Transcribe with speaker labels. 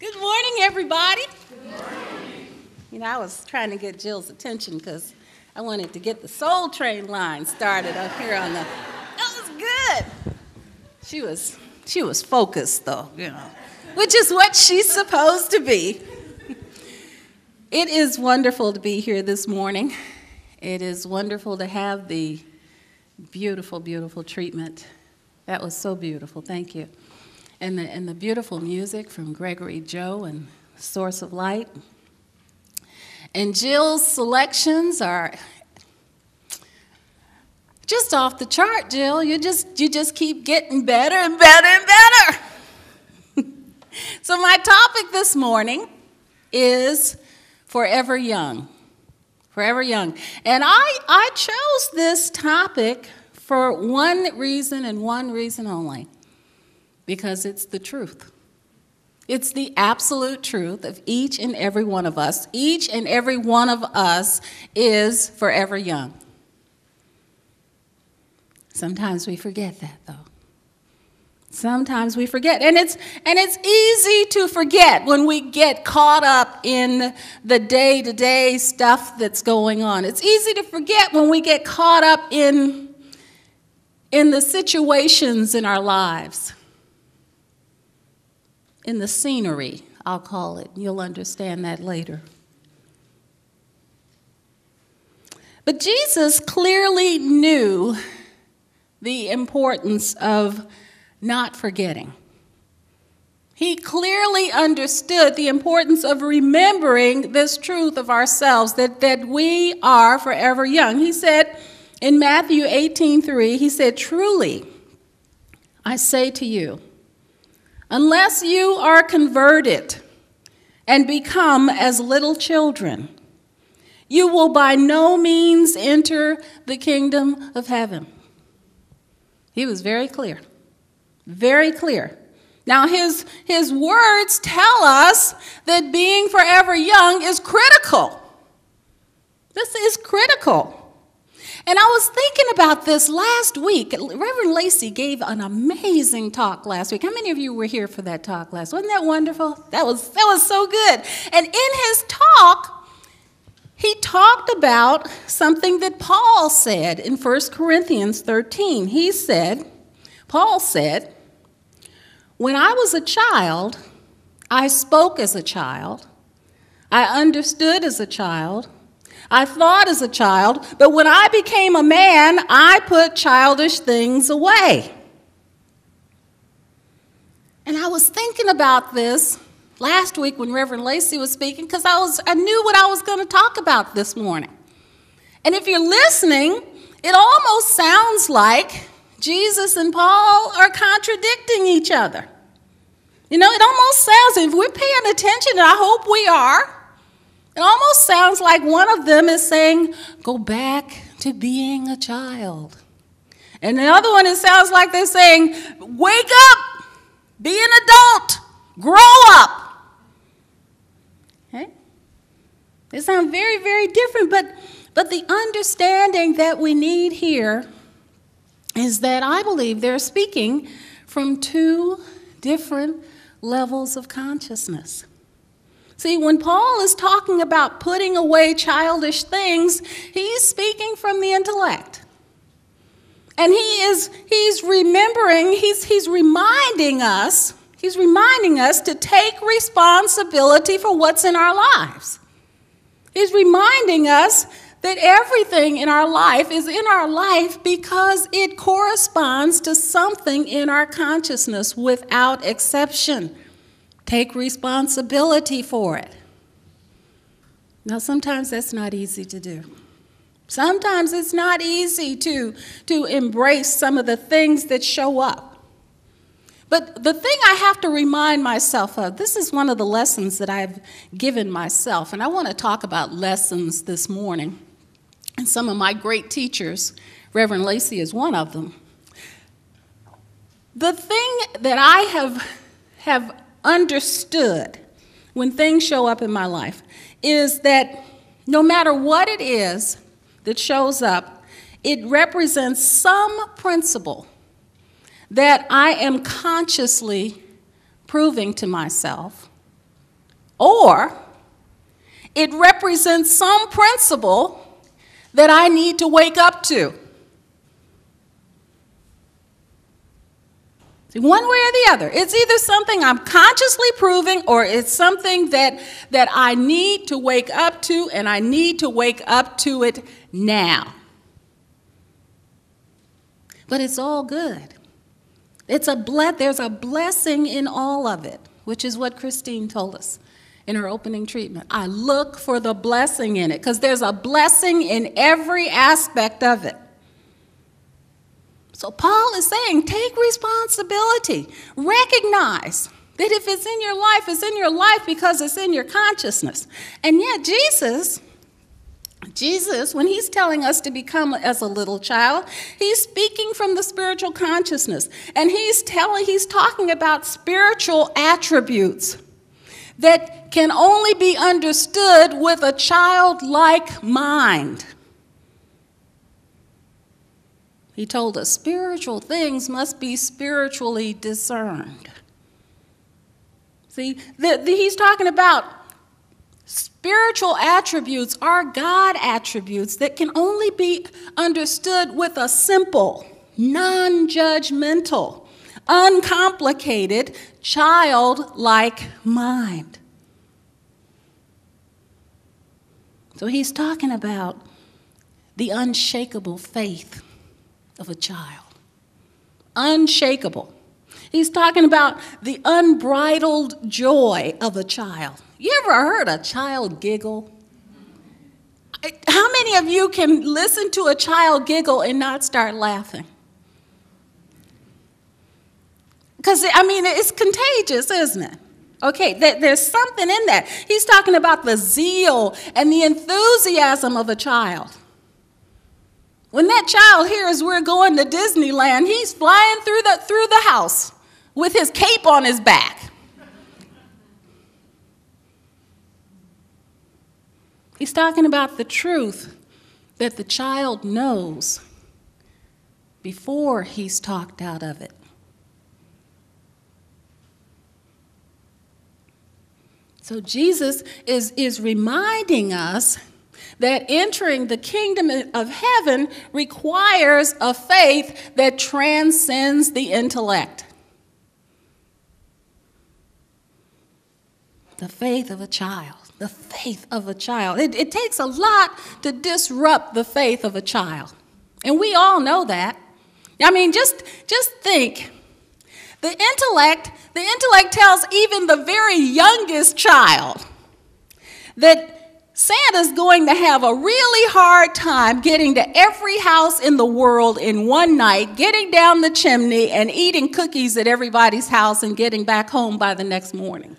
Speaker 1: Good morning, everybody. Good morning. You know, I was trying to get Jill's attention because I wanted to get the Soul Train line started up here on the. That was good. She was focused, though, you know, which is what she's supposed to be. It is wonderful to be here this morning. It is wonderful to have the beautiful, beautiful treatment. That was so beautiful. Thank you. And the beautiful music from Gregory Joe and Source of Light. And Jill's selections are just off the chart, Jill. You just keep getting better and better and better. So my topic this morning is Forever Young. Forever Young. And I chose this topic for one reason and one reason only. Because it's the truth. It's the absolute truth of each and every one of us. Each and every one of us is forever young. Sometimes we forget that, though. Sometimes we forget. And it's easy to forget when we get caught up in the day-to-day stuff that's going on. It's easy to forget when we get caught up in the situations in our lives. In the scenery, I'll call it. You'll understand that later. But Jesus clearly knew the importance of not forgetting. He clearly understood the importance of remembering this truth of ourselves, that we are forever young. He said in Matthew 18:3, he said, "Truly, I say to you, unless you are converted and become as little children, you will by no means enter the kingdom of heaven." He was very clear, very clear. Now, his words tell us that being forever young is critical. This is critical. And I was thinking about this last week. Reverend Lacey gave an amazing talk last week. How many of you were here for that talk last week? Wasn't that wonderful? That was so good. And in his talk, he talked about something that Paul said in 1 Corinthians 13. Paul said, "When I was a child, I spoke as a child. I understood as a child. I thought as a child, but when I became a man, I put childish things away." And I was thinking about this last week when Reverend Lacey was speaking because I knew what I was going to talk about this morning. And if you're listening, it almost sounds like Jesus and Paul are contradicting each other. You know, it almost sounds, if we're paying attention, and I hope we are, it almost sounds like one of them is saying, go back to being a child. And the other one, it sounds like they're saying, wake up, be an adult, grow up. Okay? They sound very, very different, but the understanding that we need here is that I believe they're speaking from two different levels of consciousness. See, when Paul is talking about putting away childish things, he's speaking from the intellect. And he's reminding us to take responsibility for what's in our lives. He's reminding us that everything in our life is in our life because it corresponds to something in our consciousness without exception. Take responsibility for it. Now, sometimes that's not easy to do. Sometimes it's not easy to embrace some of the things that show up. But the thing I have to remind myself of, this is one of the lessons that I've given myself, and I want to talk about lessons this morning. And some of my great teachers, Reverend Lacey is one of them. The thing that I have understood when things show up in my life is that no matter what it is that shows up, it represents some principle that I am consciously proving to myself or it represents some principle that I need to wake up to. See, one way or the other. It's either something I'm consciously proving or it's something that I need to wake up to, and I need to wake up to it now. But it's all good. There's a blessing in all of it, which is what Christine told us in her opening treatment. I look for the blessing in it because there's a blessing in every aspect of it. So Paul is saying, take responsibility. Recognize that if it's in your life, it's in your life because it's in your consciousness. And yet Jesus, when he's telling us to become as a little child, he's speaking from the spiritual consciousness. And he's talking about spiritual attributes that can only be understood with a childlike mind. He told us spiritual things must be spiritually discerned. See, he's talking about spiritual attributes are God attributes that can only be understood with a simple, non-judgmental, uncomplicated, childlike mind. So he's talking about the unshakable faith of a child. Unshakable. He's talking about the unbridled joy of a child. You ever heard a child giggle? How many of you can listen to a child giggle and not start laughing? Because, it's contagious, isn't it? Okay, there's something in that. He's talking about the zeal and the enthusiasm of a child. When that child hears we're going to Disneyland, he's flying through the house with his cape on his back. He's talking about the truth that the child knows before he's talked out of it. So Jesus is reminding us that entering the kingdom of heaven requires a faith that transcends the intellect. The faith of a child. The faith of a child. It takes a lot to disrupt the faith of a child. And we all know that. Just think. The intellect tells even the very youngest child that Santa's going to have a really hard time getting to every house in the world in one night, getting down the chimney and eating cookies at everybody's house and getting back home by the next morning.